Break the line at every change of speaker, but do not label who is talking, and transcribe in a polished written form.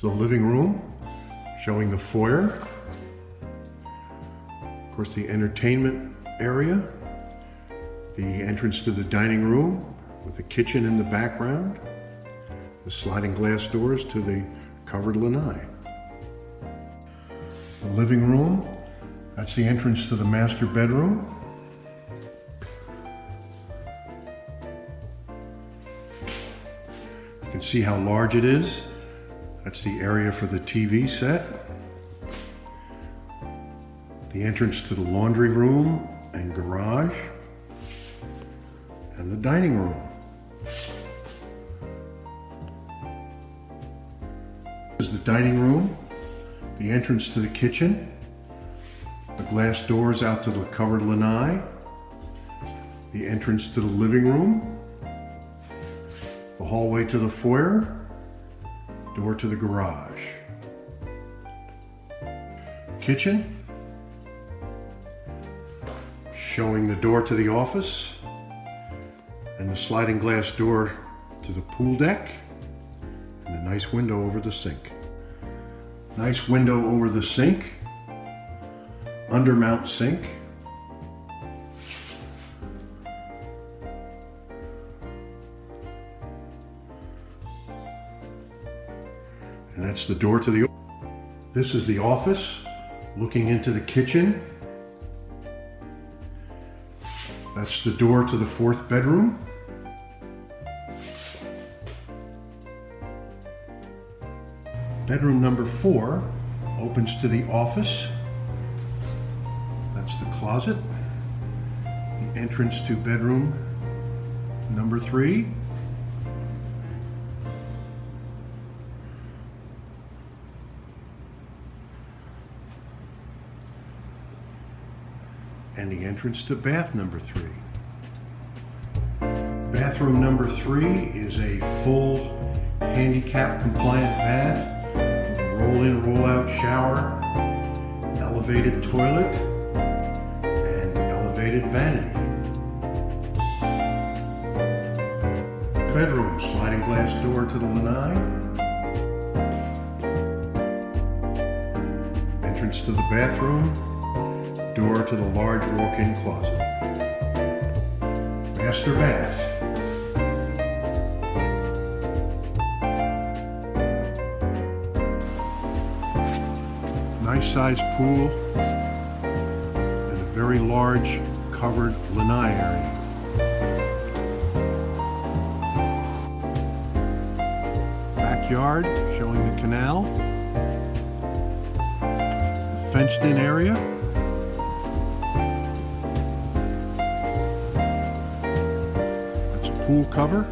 It's the living room, showing the foyer. Of course, the entertainment area, the entrance to the dining room with the kitchen in the background, the sliding glass doors to the covered lanai. The living room, that's the entrance to the master bedroom. You can see how large it is. That's the area for the TV set. The entrance to the laundry room and garage, and the dining room. This is the dining room, the entrance to the kitchen, the glass doors out to the covered lanai, the entrance to the living room, the hallway to the foyer, door to the garage. Kitchen, showing the door to the office and the sliding glass door to the pool deck, and a nice window over the sink. Nice window over the sink, undermount sink. And that's the door to the... This is the office, looking into the kitchen. That's the door to the fourth bedroom. Bedroom number 4 opens to the office. That's the closet. The entrance to bedroom number 3. And the entrance to bath number 3. Bathroom number 3 is a full handicap compliant bath, with a roll-in, roll-out shower, elevated toilet, and elevated vanity. Bedroom, sliding glass door to the lanai. Entrance to the bathroom, door to the large walk-in closet. Master bath. Nice sized pool and a very large covered lanai area. Backyard showing the canal. Fenced in area. Pool cover.